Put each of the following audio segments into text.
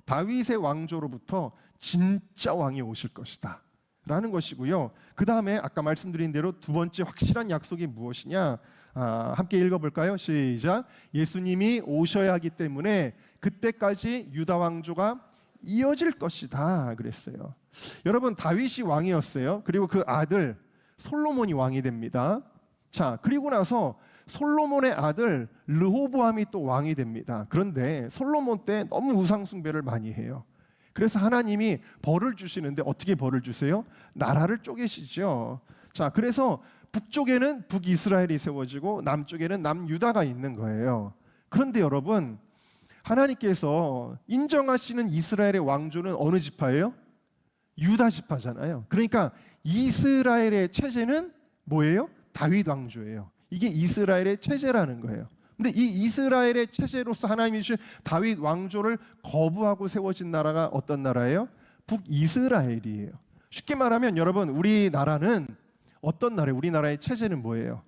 다윗의 왕조로부터 진짜 왕이 오실 것이다 라는 것이고요. 그 다음에 아까 말씀드린 대로 두 번째 확실한 약속이 무엇이냐, 함께 읽어볼까요? 시작. 예수님이 오셔야 하기 때문에 그때까지 유다 왕조가 이어질 것이다 그랬어요. 여러분, 다윗이 왕이었어요. 그리고 그 아들 솔로몬이 왕이 됩니다. 자, 그리고 나서 솔로몬의 아들 르호보암이 또 왕이 됩니다. 그런데 솔로몬 때 너무 우상 숭배를 많이 해요. 그래서 하나님이 벌을 주시는데 어떻게 벌을 주세요? 나라를 쪼개시죠. 자, 그래서 북쪽에는 북이스라엘이 세워지고 남쪽에는 남유다가 있는 거예요. 그런데 여러분, 하나님께서 인정하시는 이스라엘의 왕조는 어느 지파예요? 유다 지파잖아요. 그러니까 이스라엘의 체제는 뭐예요? 다윗 왕조예요. 이게 이스라엘의 체제라는 거예요. 근데 이 이스라엘의 체제로서 하나님이 주신 다윗 왕조를 거부하고 세워진 나라가 어떤 나라예요? 북이스라엘이에요. 쉽게 말하면 여러분, 우리나라는 어떤 나라예요? 우리나라의 체제는 뭐예요?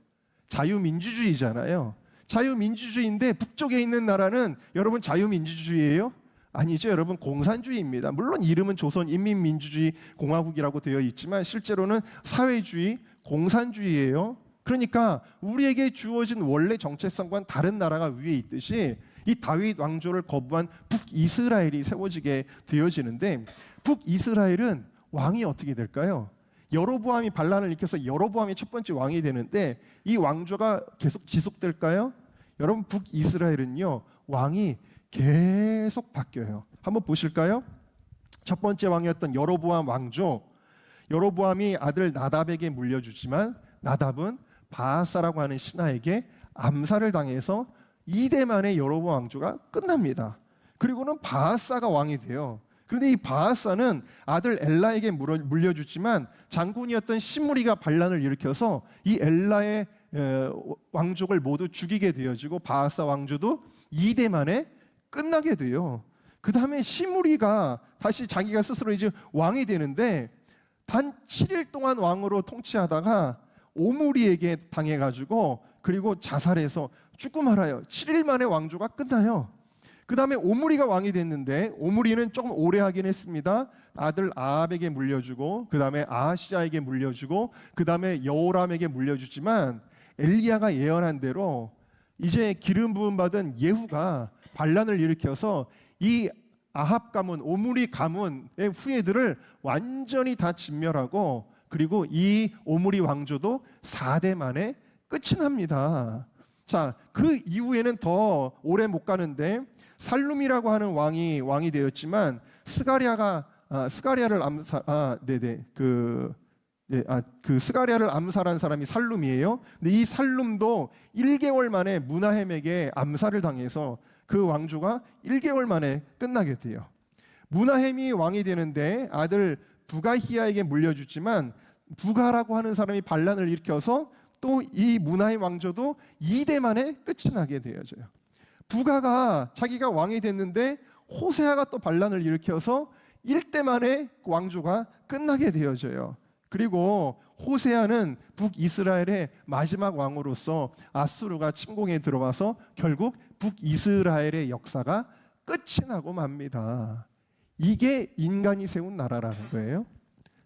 자유민주주의잖아요. 자유민주주의인데 북쪽에 있는 나라는 여러분 자유민주주의예요? 아니죠. 여러분, 공산주의입니다. 물론 이름은 조선인민민주주의 공화국이라고 되어 있지만 실제로는 사회주의, 공산주의예요. 그러니까 우리에게 주어진 원래 정체성과는 다른 나라가 위에 있듯이 이 다윗 왕조를 거부한 북이스라엘이 세워지게 되어지는데, 북이스라엘은 왕이 어떻게 될까요? 여로보암이 반란을 일으켜서 여로보암이 첫 번째 왕이 되는데 이 왕조가 계속 지속될까요? 여러분, 북이스라엘은요, 왕이 계속 바뀌어요. 한번 보실까요? 첫 번째 왕이었던 여로보암 왕조, 여로보암이 아들 나답에게 물려주지만 나답은 바하사라고 하는 신하에게 암살을 당해서 2대 만에 여로보암 왕조가 끝납니다. 그리고는 바하사가 왕이 돼요. 그런데 이 바하사는 아들 엘라에게 물려주지만 장군이었던 시므리가 반란을 일으켜서 이 엘라의 왕족을 모두 죽이게 되어지고 바하사 왕조도 2대 만에 끝나게 돼요. 그 다음에 시므리가 다시 자기가 스스로 이제 왕이 되는데 단 7일 동안 왕으로 통치하다가 오므리에게 당해가지고 그리고 자살해서 죽고 말아요. 7일 만에 왕조가 끝나요. 그 다음에 오므리가 왕이 됐는데 오므리는 조금 오래 하긴 했습니다. 아들 아합에게 물려주고 그 다음에 아하시아에게 물려주고 그 다음에 여호람에게 물려주지만 엘리야가 예언한 대로 이제 기름 부음 받은 예후가 반란을 일으켜서 이 아합 가문, 오므리 가문의 후예들을 완전히 다 진멸하고 그리고 이 오므리 왕조도 4대 만에 끝이 납니다. 자, 그 이후에는 더 오래 못 가는데 살룸이라고 하는 왕이 되었지만 스가랴를 암살한 사람이 살룸이에요. 근데 이 살룸도 1개월 만에 무나헴에게 암살을 당해서 그 왕조가 1개월 만에 끝나게 돼요. 무나헴이 왕이 되는데 아들 부가히야에게 물려주지만 부가라고 하는 사람이 반란을 일으켜서 또 이 무나헴 왕조도 2대 만에 끝이 나게 되어져요. 부가가 자기가 왕이 됐는데 호세아가 또 반란을 일으켜서 1대 만에 왕조가 끝나게 되어져요. 그리고 호세아는 북이스라엘의 마지막 왕으로서 아수르가 침공에 들어와서 결국 북이스라엘의 역사가 끝이 나고 맙니다. 이게 인간이 세운 나라라는 거예요.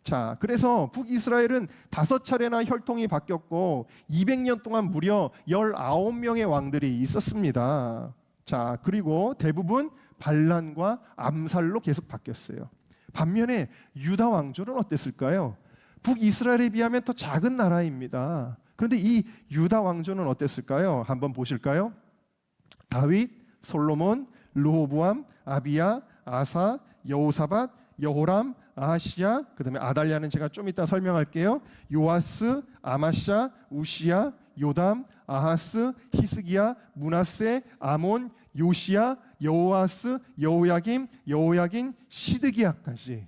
자, 그래서 북이스라엘은 5차례나 혈통이 바뀌었고 200년 동안 무려 19명의 왕들이 있었습니다. 자, 그리고 대부분 반란과 암살로 계속 바뀌었어요. 반면에 유다 왕조는 어땠을까요? 북이스라엘에 비하면 더 작은 나라입니다. 그런데 이 유다 왕조는 어땠을까요? 한번 보실까요? 다윗, 솔로몬, 르호보암, 아비야, 아사, 여호사밧, 여호람, 아하시야, 그 다음에 아달랴는 제가 좀 이따 설명할게요. 요아스, 아마샤, 우시야, 요담, 아하스, 히스기야, 므낫세, 아몬, 요시야, 여호아스, 여호야긴, 시드기야까지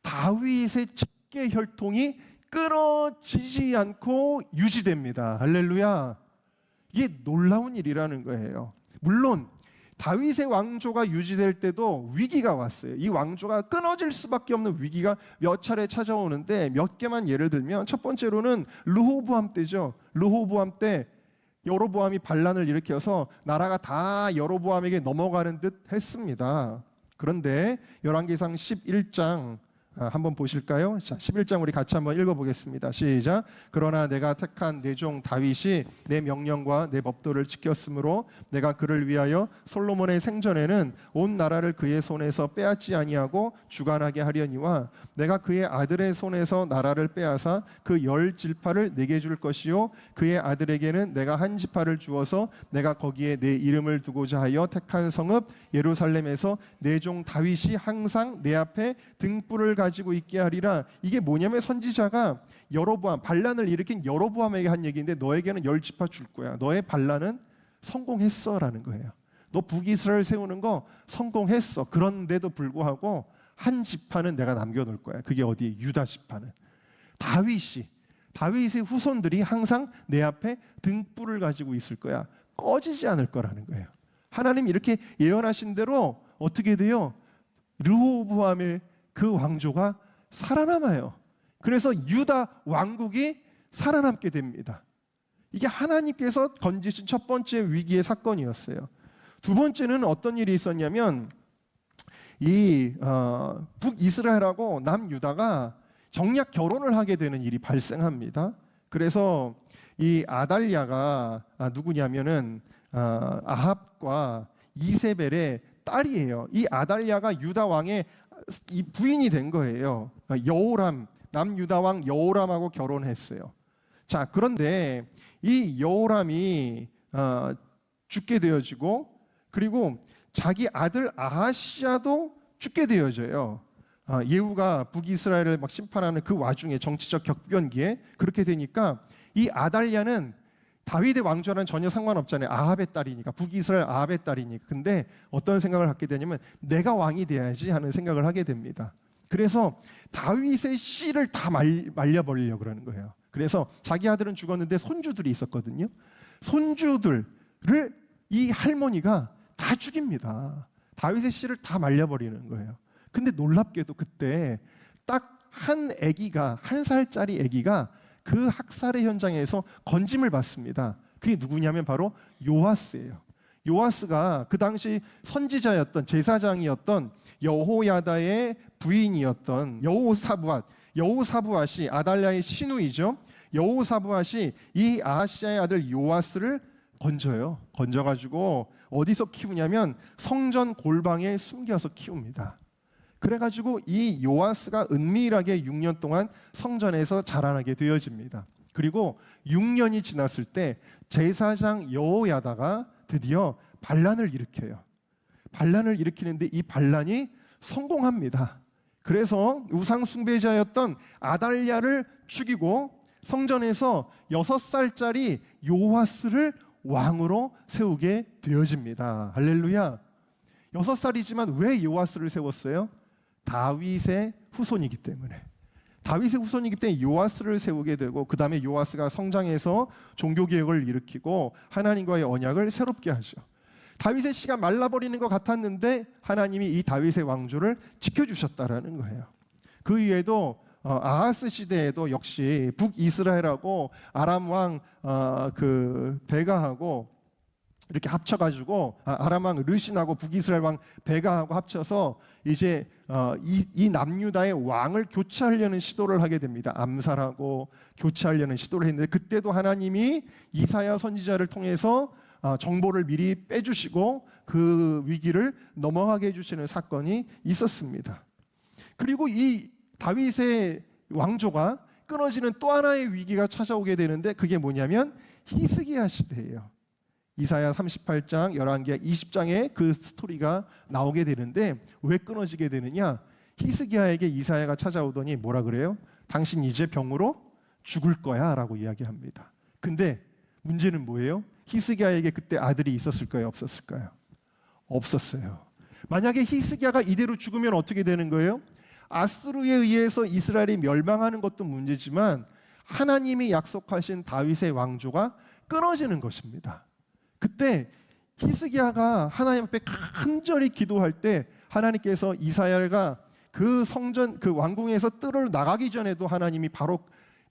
다윗의 계 혈통이 끊어지지 않고 유지됩니다. 할렐루야. 이게 놀라운 일이라는 거예요. 물론 다윗의 왕조가 유지될 때도 위기가 왔어요. 이 왕조가 끊어질 수밖에 없는 위기가 몇 차례 찾아오는데 몇 개만 예를 들면 첫 번째로는 르호보암 때죠. 르호보암 때 여로보암이 반란을 일으켜서 나라가 다 여로보암에게 넘어가는 듯 했습니다. 그런데 열왕기상 11장 한번 보실까요? 자, 11장 우리 같이 한번 읽어보겠습니다. 시작. 그러나 내가 택한 내 종 다윗이 내 명령과 내 법도를 지켰으므로 내가 그를 위하여 솔로몬의 생전에는 온 나라를 그의 손에서 빼앗지 아니하고 주관하게 하려니와 내가 그의 아들의 손에서 나라를 빼앗아 그 10지파를 내게 줄 것이요 그의 아들에게는 내가 한 지파를 주어서 내가 거기에 내 이름을 두고자 하여 택한 성읍 예루살렘에서 내 종 다윗이 항상 내 앞에 등불을 가지고 있게 하리라. 이게 뭐냐면 선지자가 여로보암, 반란을 일으킨 여로보암에게 한 얘기인데 너에게는 10지파 줄 거야. 너의 반란은 성공했어라는 거예요. 너 북이스라엘 세우는 거 성공했어. 그런데도 불구하고 한 지파는 내가 남겨놓을 거야. 그게 어디에? 유다 지파는. 다윗의 후손들이 항상 내 앞에 등불을 가지고 있을 거야. 꺼지지 않을 거라는 거예요. 하나님이 이렇게 예언하신 대로 어떻게 돼요? 르호보암의 그 왕조가 살아남아요. 그래서 유다 왕국이 살아남게 됩니다. 이게 하나님께서 건지신 첫 번째 위기의 사건이었어요. 두 번째는 어떤 일이 있었냐면 이 북이스라엘하고 남유다가 정략 결혼을 하게 되는 일이 발생합니다. 그래서 이 아달랴가 누구냐면은 아합과 이세벨의 딸이에요. 이 아달랴가 유다 왕의 이 부인이 된 거예요. 여호람, 남유다 왕 여호람하고 결혼했어요. 자, 그런데 이 여호람이 죽게 되어지고 그리고 자기 아들 아하시야도 죽게 되어져요. 예후가 북이스라엘을 막 심판하는 그 와중에 정치적 격변기에 그렇게 되니까 이 아달랴는 다윗의 왕조와는 전혀 상관없잖아요. 아합의 딸이니까, 북이스라엘 아합의 딸이니까. 근데 어떤 생각을 갖게 되냐면 내가 왕이 돼야지 하는 생각을 하게 됩니다. 그래서 다윗의 씨를 다 말려버리려고 그러는 거예요. 그래서 자기 아들은 죽었는데 손주들이 있었거든요. 손주들을 이 할머니가 다 죽입니다. 다윗의 씨를 다 말려버리는 거예요. 근데 놀랍게도 그때 딱 한 아기가, 1살짜리 아기가 그 학살의 현장에서 건짐을 받습니다. 그게 누구냐면 바로 요아스예요. 요아스가 그 당시 선지자였던, 제사장이었던 여호야다의 부인이었던 여호사부앗이 아달랴의 시누이죠. 여호사부앗이 이 아하시야의 아들 요아스를 건져가지고 어디서 키우냐면 성전 골방에 숨겨서 키웁니다. 그래가지고 이 요아스가 은밀하게 6년 동안 성전에서 자라나게 되어집니다. 그리고 6년이 지났을 때 제사장 여호야다가 드디어 반란을 일으켜요. 반란을 일으키는데 이 반란이 성공합니다. 그래서 우상 숭배자였던 아달랴를 죽이고 성전에서 6살짜리 요아스를 왕으로 세우게 되어집니다. 할렐루야. 6살이지만 왜 요아스를 세웠어요? 다윗의 후손이기 때문에. 다윗의 후손이기 때문에 요아스를 세우게 되고 그 다음에 요아스가 성장해서 종교개혁을 일으키고 하나님과의 언약을 새롭게 하죠. 다윗의 씨가 말라버리는 것 같았는데 하나님이 이 다윗의 왕조를 지켜주셨다라는 거예요. 그 이외에도 아하스 시대에도 역시 북이스라엘하고 아람 왕 베가하고 이렇게 합쳐가지고 아람 왕 르신하고 북이스라엘 왕 베가하고 합쳐서 이제 이 남유다의 왕을 교체하려는 시도를 하게 됩니다. 암살하고 교체하려는 시도를 했는데 그때도 하나님이 이사야 선지자를 통해서 정보를 미리 빼주시고 그 위기를 넘어가게 해주시는 사건이 있었습니다. 그리고 이 다윗의 왕조가 끊어지는 또 하나의 위기가 찾아오게 되는데 그게 뭐냐면 히스기야 시대예요. 이사야 38장, 열왕기하 20장에 그 스토리가 나오게 되는데 왜 끊어지게 되느냐? 히스기야에게 이사야가 찾아오더니 뭐라 그래요? 당신 이제 병으로 죽을 거야 라고 이야기합니다. 근데 문제는 뭐예요? 히스기야에게 그때 아들이 있었을까요? 없었을까요? 없었어요. 만약에 히스기야가 이대로 죽으면 어떻게 되는 거예요? 아수르에 의해서 이스라엘이 멸망하는 것도 문제지만 하나님이 약속하신 다윗의 왕조가 끊어지는 것입니다. 그때 히스기야가 하나님 앞에 간절히 기도할 때 하나님께서 이사야가 그 성전 그 왕궁에서 뜰을 나가기 전에도 하나님이 바로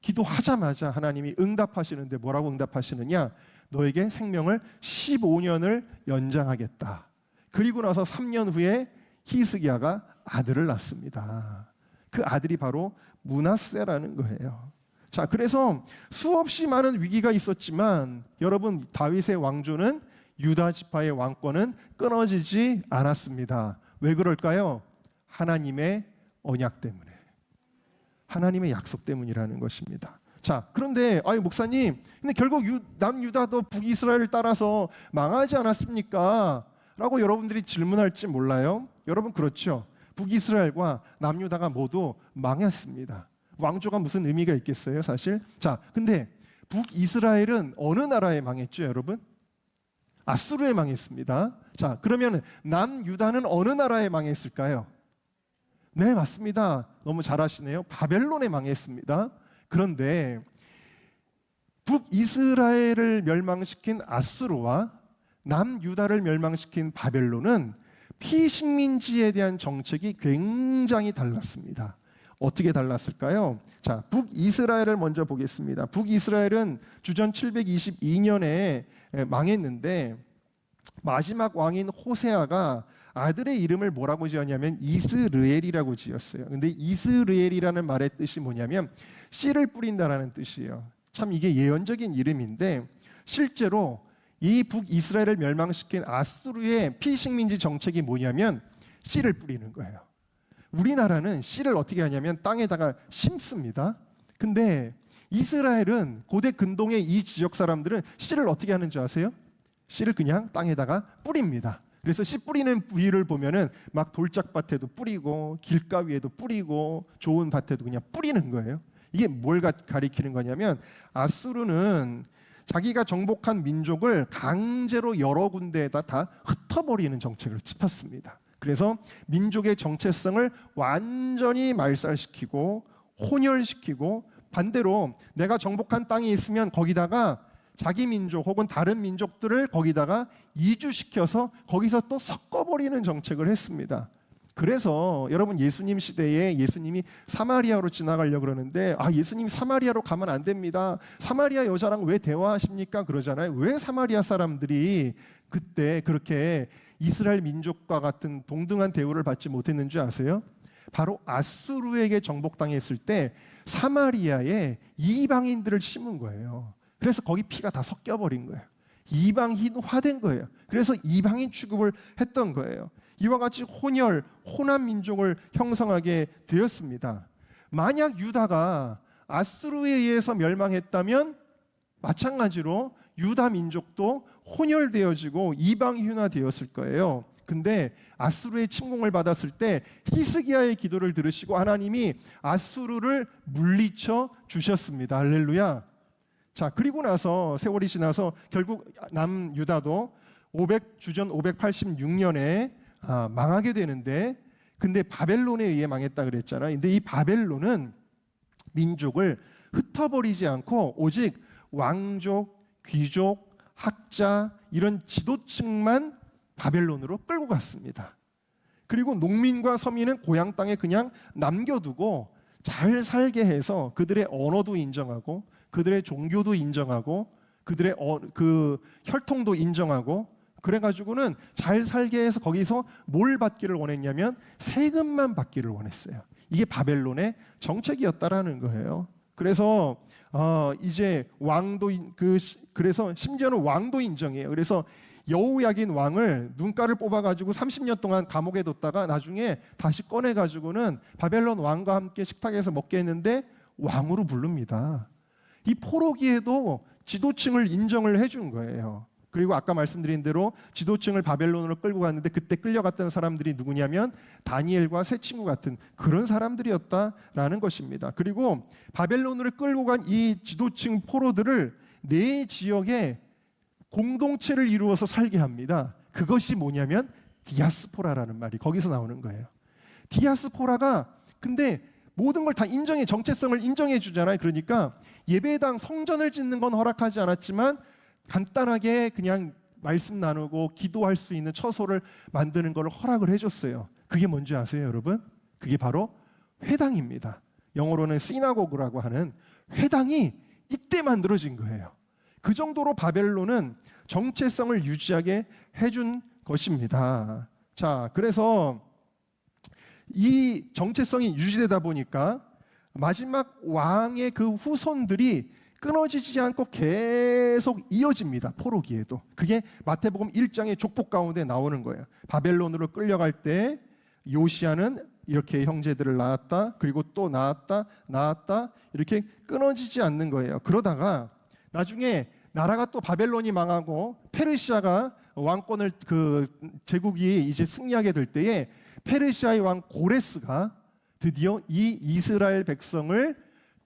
기도하자마자 하나님이 응답하시는데 뭐라고 응답하시느냐? 너에게 생명을 15년을 연장하겠다. 그리고 나서 3년 후에 히스기야가 아들을 낳습니다. 그 아들이 바로 므낫세라는 거예요. 자, 그래서 수없이 많은 위기가 있었지만 여러분, 다윗의 왕조는 유다 지파의 왕권은 끊어지지 않았습니다. 왜 그럴까요? 하나님의 언약 때문에, 하나님의 약속 때문이라는 것입니다. 자, 그런데 목사님, 근데 결국 남유다도 북이스라엘을 따라서 망하지 않았습니까? 라고 여러분들이 질문할지 몰라요. 여러분, 그렇죠. 북이스라엘과 남유다가 모두 망했습니다. 왕조가 무슨 의미가 있겠어요, 사실? 자, 근데 북이스라엘은 어느 나라에 망했죠, 여러분? 아수르에 망했습니다. 자, 그러면 남유다는 어느 나라에 망했을까요? 네, 맞습니다. 너무 잘하시네요. 바벨론에 망했습니다. 그런데 북이스라엘을 멸망시킨 아수르와 남유다를 멸망시킨 바벨론은 피식민지에 대한 정책이 굉장히 달랐습니다. 어떻게 달랐을까요? 자, 북이스라엘을 먼저 보겠습니다. 북이스라엘은 주전 722년에 망했는데 마지막 왕인 호세아가 아들의 이름을 뭐라고 지었냐면 이스르엘이라고 지었어요. 근데 이스르엘이라는 말의 뜻이 뭐냐면 씨를 뿌린다라는 뜻이에요. 참 이게 예언적인 이름인데 실제로 이 북이스라엘을 멸망시킨 아수르의 피식민지 정책이 뭐냐면 씨를 뿌리는 거예요. 우리나라는 씨를 어떻게 하냐면 땅에다가 심습니다. 근데 이스라엘은 고대 근동의 이 지역 사람들은 씨를 어떻게 하는 줄 아세요? 씨를 그냥 땅에다가 뿌립니다. 그래서 씨 뿌리는 부위를 보면은 막 돌짝밭에도 뿌리고 길가위에도 뿌리고 좋은 밭에도 그냥 뿌리는 거예요. 이게 뭘 가리키는 거냐면 아수르는 자기가 정복한 민족을 강제로 여러 군데에다 다 흩어버리는 정책을 짚었습니다. 그래서 민족의 정체성을 완전히 말살시키고 혼혈시키고 반대로 내가 정복한 땅이 있으면 거기다가 자기 민족 혹은 다른 민족들을 거기다가 이주시켜서 거기서 또 섞어버리는 정책을 했습니다. 그래서 여러분, 예수님 시대에 예수님이 사마리아로 지나가려고 그러는데 예수님이 사마리아로 가면 안 됩니다. 사마리아 여자랑 왜 대화하십니까? 그러잖아요. 왜 사마리아 사람들이 그때 그렇게 이스라엘 민족과 같은 동등한 대우를 받지 못했는 줄 아세요? 바로 아수르에게 정복당했을 때 사마리아에 이방인들을 심은 거예요. 그래서 거기 피가 다 섞여버린 거예요. 이방인화된 거예요. 그래서 이방인 취급을 했던 거예요. 이와 같이 혼합 민족을 형성하게 되었습니다. 만약 유다가 아수르에 의해서 멸망했다면 마찬가지로 유다 민족도 혼혈되어지고 이방인화되었을 거예요. 근데 아수르의 침공을 받았을 때 히스기야의 기도를 들으시고 하나님이 아수르를 물리쳐 주셨습니다. 할렐루야. 자, 그리고 나서 세월이 지나서 결국 남유다도 주전 586년에 망하게 되는데, 근데 바벨론에 의해 망했다 그랬잖아요. 근데 이 바벨론은 민족을 흩어버리지 않고 오직 왕족, 귀족, 학자 이런 지도층만 바벨론으로 끌고 갔습니다. 그리고 농민과 서민은 고향 땅에 그냥 남겨두고 잘 살게 해서 그들의 언어도 인정하고 그들의 종교도 인정하고 그들의 그 혈통도 인정하고 그래가지고는 잘 살게 해서 거기서 뭘 받기를 원했냐면 세금만 받기를 원했어요. 이게 바벨론의 정책이었다라는 거예요. 그래서 이제 왕도 그래서 심지어는 왕도 인정해요. 그래서 여호야긴 왕을 눈가를 뽑아가지고 30년 동안 감옥에 뒀다가 나중에 다시 꺼내가지고는 바벨론 왕과 함께 식탁에서 먹게 했는데 왕으로 부릅니다. 이 포로기에도 지도층을 인정을 해준 거예요. 그리고 아까 말씀드린 대로 지도층을 바벨론으로 끌고 갔는데 그때 끌려갔던 사람들이 누구냐면 다니엘과 세 친구 같은 그런 사람들이었다라는 것입니다. 그리고 바벨론으로 끌고 간 이 지도층 포로들을 네 지역에 공동체를 이루어서 살게 합니다. 그것이 뭐냐면 디아스포라라는 말이 거기서 나오는 거예요. 디아스포라가 근데 모든 걸 다 인정해, 정체성을 인정해 주잖아요. 그러니까 예배당 성전을 짓는 건 허락하지 않았지만 간단하게 그냥 말씀 나누고 기도할 수 있는 처소를 만드는 걸 허락을 해줬어요. 그게 뭔지 아세요, 여러분? 그게 바로 회당입니다. 영어로는 시나고그라고 하는 회당이 이때 만들어진 거예요. 그 정도로 바벨론은 정체성을 유지하게 해준 것입니다. 자, 그래서 이 정체성이 유지되다 보니까 마지막 왕의 그 후손들이 끊어지지 않고 계속 이어집니다. 포로기에도. 그게 마태복음 1장의 족보 가운데 나오는 거예요. 바벨론으로 끌려갈 때 요시야는 이렇게 형제들을 낳았다. 그리고 또 낳았다. 이렇게 끊어지지 않는 거예요. 그러다가 나중에 나라가 또 바벨론이 망하고 페르시아가 왕권을 그 제국이 이제 승리하게 될 때에 페르시아의 왕 고레스가 드디어 이 이스라엘 백성을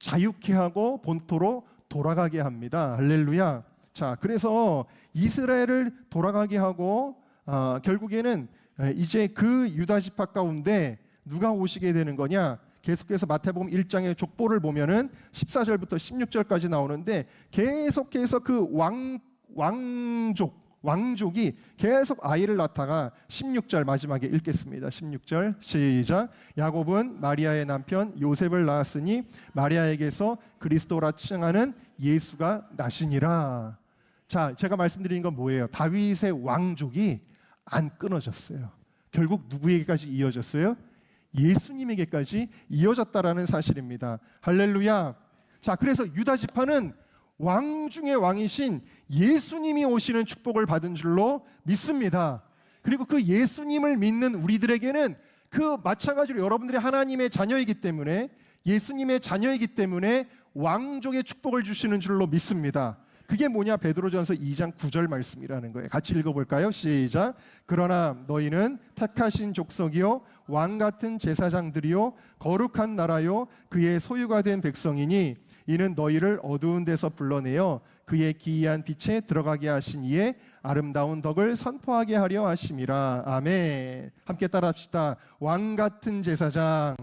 자유케 하고 본토로 돌아가게 합니다. 할렐루야. 자, 그래서 이스라엘을 돌아가게 하고 결국에는 이제 그 유다 지파 가운데 누가 오시게 되는 거냐? 계속해서 마태복음 1장의 족보를 보면은 14절부터 16절까지 나오는데 계속해서 그 왕족이 계속 아이를 낳다가 16절 마지막에 읽겠습니다. 16절 시작. 야곱은 마리아의 남편 요셉을 낳았으니 마리아에게서 그리스도라 칭하는 예수가 나시니라. 자, 제가 말씀드린 건 뭐예요? 다윗의 왕족이 안 끊어졌어요. 결국 누구에게까지 이어졌어요? 예수님에게까지 이어졌다라는 사실입니다. 할렐루야. 자, 그래서 유다 지파는 왕 중의 왕이신 예수님이 오시는 축복을 받은 줄로 믿습니다. 그리고 그 예수님을 믿는 우리들에게는 그 마찬가지로 여러분들이 하나님의 자녀이기 때문에 예수님의 자녀이기 때문에 왕족의 축복을 주시는 줄로 믿습니다. 그게 뭐냐? 베드로전서 2장 9절 말씀이라는 거예요. 같이 읽어볼까요? 시작. 그러나 너희는 택하신 족속이요 왕 같은 제사장들이요 거룩한 나라요 그의 소유가 된 백성이니 이는 너희를 어두운 데서 불러내어 그의 기이한 빛에 들어가게 하신 이의 아름다운 덕을 선포하게 하려 하심이라. 아멘. 함께 따라합시다. 왕 같은 제사장.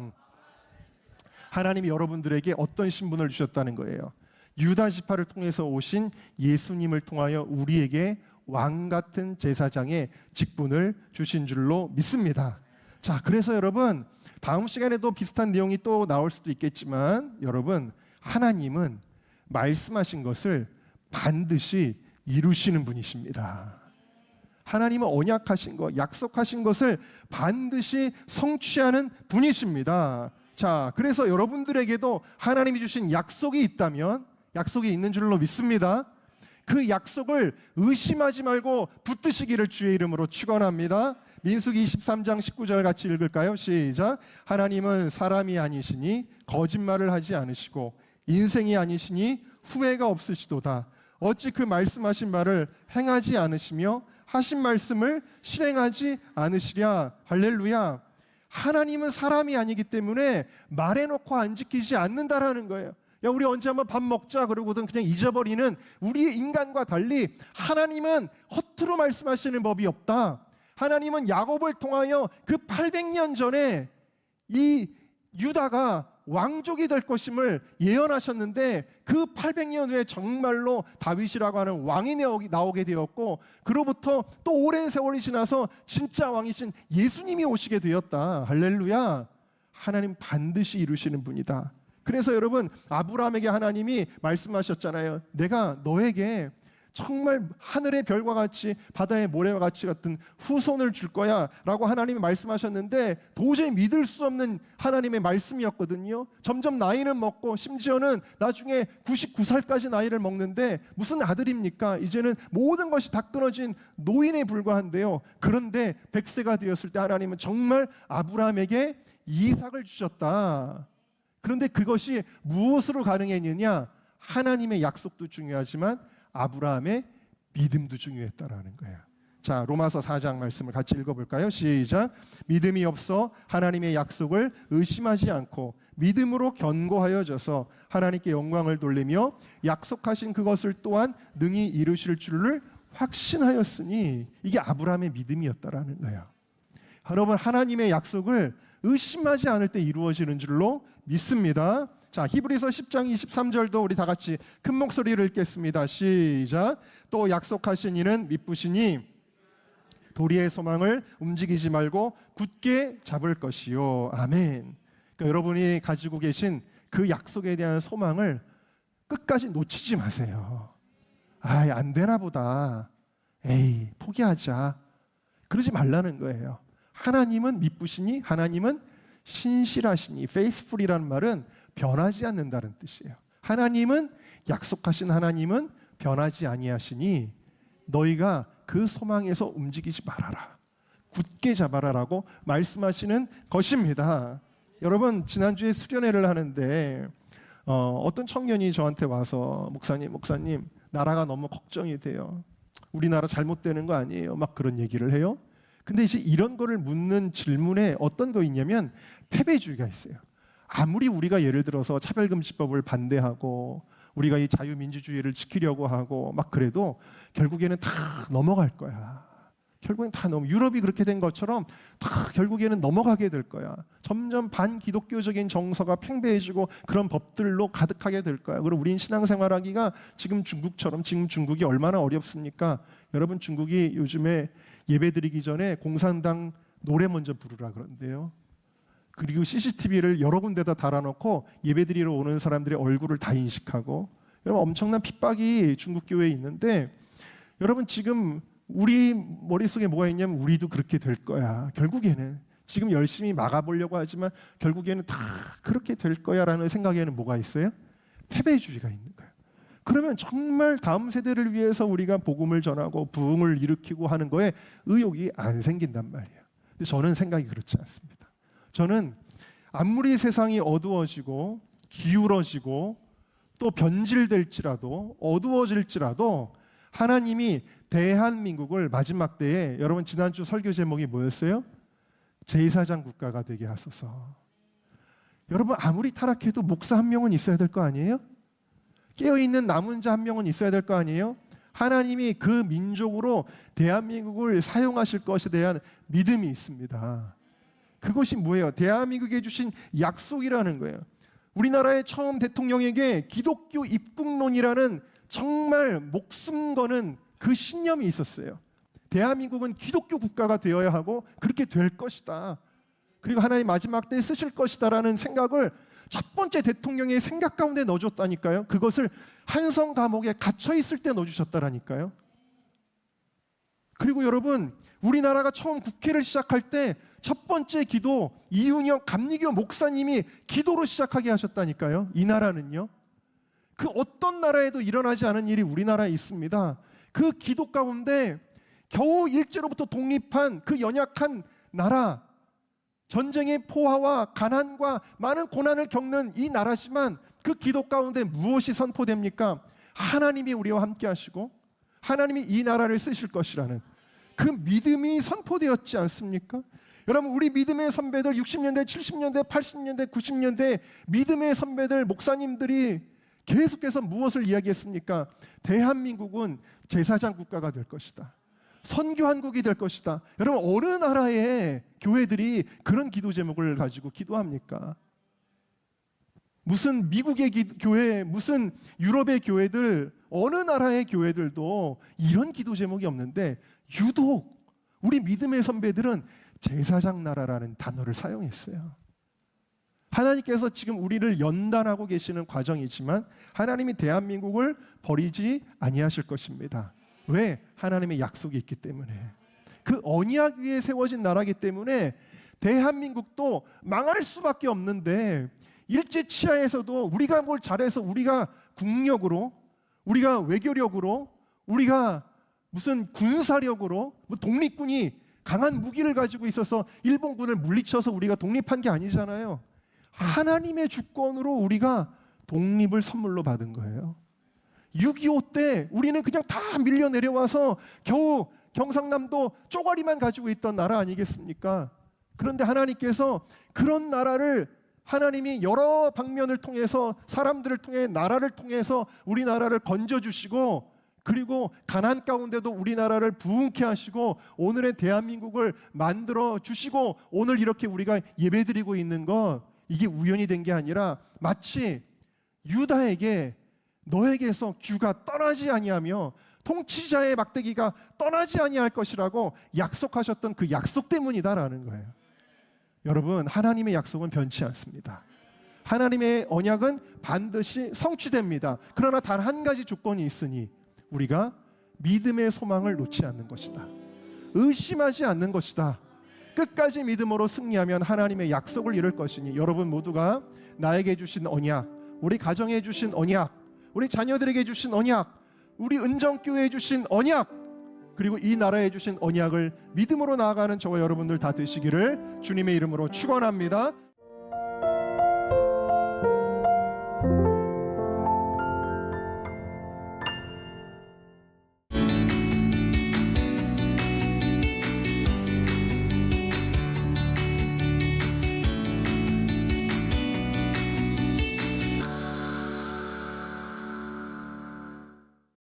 하나님이 여러분들에게 어떤 신분을 주셨다는 거예요? 유다 지파를 통해서 오신 예수님을 통하여 우리에게 왕 같은 제사장의 직분을 주신 줄로 믿습니다. 자, 그래서 여러분 다음 시간에도 비슷한 내용이 또 나올 수도 있겠지만 여러분 하나님은 말씀하신 것을 반드시 이루시는 분이십니다. 하나님은 언약하신 것, 약속하신 것을 반드시 성취하는 분이십니다. 자, 그래서 여러분들에게도 하나님이 주신 약속이 있다면 약속이 있는 줄로 믿습니다. 그 약속을 의심하지 말고 붙드시기를 주의 이름으로 축원합니다. 민수기 23장 19절 같이 읽을까요? 시작. 하나님은 사람이 아니시니 거짓말을 하지 않으시고 인생이 아니시니 후회가 없으시도다. 어찌 그 말씀하신 말을 행하지 않으시며 하신 말씀을 실행하지 않으시랴. 할렐루야. 하나님은 사람이 아니기 때문에 말해놓고 안 지키지 않는다라는 거예요. 야, 우리 언제 한번 밥 먹자 그러고든 그냥 잊어버리는 우리의 인간과 달리 하나님은 허투루 말씀하시는 법이 없다. 하나님은 야곱을 통하여 그 800년 전에 이 유다가 왕족이 될 것임을 예언하셨는데 그 800년 후에 정말로 다윗이라고 하는 왕이 나오게 되었고 그로부터 또 오랜 세월이 지나서 진짜 왕이신 예수님이 오시게 되었다. 할렐루야. 하나님 반드시 이루시는 분이다. 그래서 여러분 아브라함에게 하나님이 말씀하셨잖아요. 내가 너에게 정말 하늘의 별과 같이 바다의 모래와 같이 같은 후손을 줄 거야 라고 하나님이 말씀하셨는데 도저히 믿을 수 없는 하나님의 말씀이었거든요. 점점 나이는 먹고 심지어는 나중에 99살까지 나이를 먹는데 무슨 아들입니까? 이제는 모든 것이 다 끊어진 노인에 불과한데요. 그런데 100세가 되었을 때 하나님은 정말 아브라함에게 이삭을 주셨다. 그런데 그것이 무엇으로 가능했느냐? 하나님의 약속도 중요하지만 아브라함의 믿음도 중요했다라는 거예요. 자, 로마서 4장 말씀을 같이 읽어볼까요? 시작. 믿음이 없어 하나님의 약속을 의심하지 않고 믿음으로 견고하여져서 하나님께 영광을 돌리며 약속하신 그것을 또한 능히 이루실 줄을 확신하였으니 이게 아브라함의 믿음이었다라는 거예요. 여러분 하나님의 약속을 의심하지 않을 때 이루어지는 줄로 믿습니다. 자, 히브리서 10장 23절도 우리 다 같이 큰 목소리를 읽겠습니다. 시작. 또 약속하신 이는 미쁘시니 도리의 소망을 움직이지 말고 굳게 잡을 것이요. 아멘. 그러니까 여러분이 가지고 계신 그 약속에 대한 소망을 끝까지 놓치지 마세요. 안 되나 보다. 에이, 포기하자. 그러지 말라는 거예요. 하나님은 미쁘시니 하나님은 신실하시니, faithful이라는 말은 변하지 않는다는 뜻이에요. 하나님은, 약속하신 하나님은 변하지 아니하시니 너희가 그 소망에서 움직이지 말아라, 굳게 잡아라라고 말씀하시는 것입니다. 여러분, 지난주에 수련회를 하는데 어떤 청년이 저한테 와서 목사님 나라가 너무 걱정이 돼요. 우리나라 잘못되는 거 아니에요? 막 그런 얘기를 해요. 근데 이제 이런 거를 묻는 질문에 어떤 거 있냐면 패배주의가 있어요. 아무리 우리가 예를 들어서 차별금지법을 반대하고 우리가 이 자유민주주의를 지키려고 하고 막 그래도 결국에는 다 넘어갈 거야. 결국엔 다 유럽이 그렇게 된 것처럼 다 결국에는 넘어가게 될 거야. 점점 반기독교적인 정서가 팽배해지고 그런 법들로 가득하게 될 거야. 그리고 우린 신앙생활하기가 지금 중국처럼, 지금 중국이 얼마나 어렵습니까? 여러분, 중국이 요즘에 예배드리기 전에 공산당 노래 먼저 부르라 그런대요. 그리고 CCTV를 여러 군데다 달아놓고 예배드리러 오는 사람들의 얼굴을 다 인식하고, 여러분 엄청난 핍박이 중국 교회에 있는데, 여러분 지금 우리 머릿속에 뭐가 있냐면 우리도 그렇게 될 거야. 결국에는 지금 열심히 막아보려고 하지만 결국에는 다 그렇게 될 거야라는 생각에는 뭐가 있어요? 패배주의가 있는 거예요. 그러면 정말 다음 세대를 위해서 우리가 복음을 전하고 부흥을 일으키고 하는 거에 의욕이 안 생긴단 말이에요. 근데 저는 생각이 그렇지 않습니다. 저는 아무리 세상이 어두워지고 기울어지고 또 변질될지라도 어두워질지라도 하나님이 대한민국을 마지막 때에, 여러분 지난주 설교 제목이 뭐였어요? 제사장 국가가 되게 하소서. 여러분 아무리 타락해도 목사 한 명은 있어야 될 거 아니에요? 깨어있는 남은 자 한 명은 있어야 될 거 아니에요? 하나님이 그 민족으로 대한민국을 사용하실 것에 대한 믿음이 있습니다. 그것이 뭐예요? 대한민국에 주신 약속이라는 거예요. 우리나라의 처음 대통령에게 기독교 입국론이라는 정말 목숨 거는 그 신념이 있었어요. 대한민국은 기독교 국가가 되어야 하고 그렇게 될 것이다. 그리고 하나님 마지막 때 쓰실 것이다라는 생각을 첫 번째 대통령의 생각 가운데 넣어줬다니까요. 그것을 한성 감옥에 갇혀 있을 때 넣어주셨다라니까요. 그리고 여러분, 우리나라가 처음 국회를 시작할 때 첫 번째 기도 이윤영 감리교 목사님이 기도로 시작하게 하셨다니까요. 이 나라는요. 그 어떤 나라에도 일어나지 않은 일이 우리나라에 있습니다. 그 기도 가운데 겨우 일제로부터 독립한 그 연약한 나라, 전쟁의 포화와 가난과 많은 고난을 겪는 이 나라지만 그 기도 가운데 무엇이 선포됩니까? 하나님이 우리와 함께 하시고 하나님이 이 나라를 쓰실 것이라는 그 믿음이 선포되었지 않습니까? 여러분, 우리 믿음의 선배들 60년대, 70년대, 80년대, 90년대 믿음의 선배들, 목사님들이 계속해서 무엇을 이야기했습니까? 대한민국은 제사장 국가가 될 것이다. 선교한국이 될 것이다. 여러분, 어느 나라의 교회들이 그런 기도 제목을 가지고 기도합니까? 무슨 미국의 교회, 무슨 유럽의 교회들, 어느 나라의 교회들도 이런 기도 제목이 없는데 유독 우리 믿음의 선배들은 제사장 나라라는 단어를 사용했어요. 하나님께서 지금 우리를 연단하고 계시는 과정이지만 하나님이 대한민국을 버리지 아니하실 것입니다. 왜? 하나님의 약속이 있기 때문에. 그 언약 위에 세워진 나라이기 때문에 대한민국도 망할 수밖에 없는데, 일제 치하에서도 우리가 뭘 잘해서 우리가 국력으로, 우리가 외교력으로, 우리가 무슨 군사력으로, 뭐 독립군이 강한 무기를 가지고 있어서 일본군을 물리쳐서 우리가 독립한 게 아니잖아요. 하나님의 주권으로 우리가 독립을 선물로 받은 거예요. 6.25 때 우리는 그냥 다 밀려 내려와서 겨우 경상남도 쪼가리만 가지고 있던 나라 아니겠습니까? 그런데 하나님께서 그런 나라를, 하나님이 여러 방면을 통해서, 사람들을 통해, 나라를 통해서 우리나라를 건져주시고, 그리고 가난 가운데도 우리나라를 부흥케 하시고 오늘의 대한민국을 만들어 주시고, 오늘 이렇게 우리가 예배드리고 있는 것, 이게 우연이 된 게 아니라 마치 유다에게 너에게서 규가 떠나지 아니하며 통치자의 막대기가 떠나지 아니할 것이라고 약속하셨던 그 약속 때문이다라는 거예요. 여러분, 하나님의 약속은 변치 않습니다. 하나님의 언약은 반드시 성취됩니다. 그러나 단 한 가지 조건이 있으니 우리가 믿음의 소망을 놓지 않는 것이다. 의심하지 않는 것이다. 끝까지 믿음으로 승리하면 하나님의 약속을 이룰 것이니 여러분 모두가 나에게 주신 언약, 우리 가정에 주신 언약, 우리 자녀들에게 주신 언약, 우리 은정교회에 주신 언약, 그리고 이 나라에 주신 언약을 믿음으로 나아가는 저와 여러분들 다 되시기를 주님의 이름으로 축원합니다.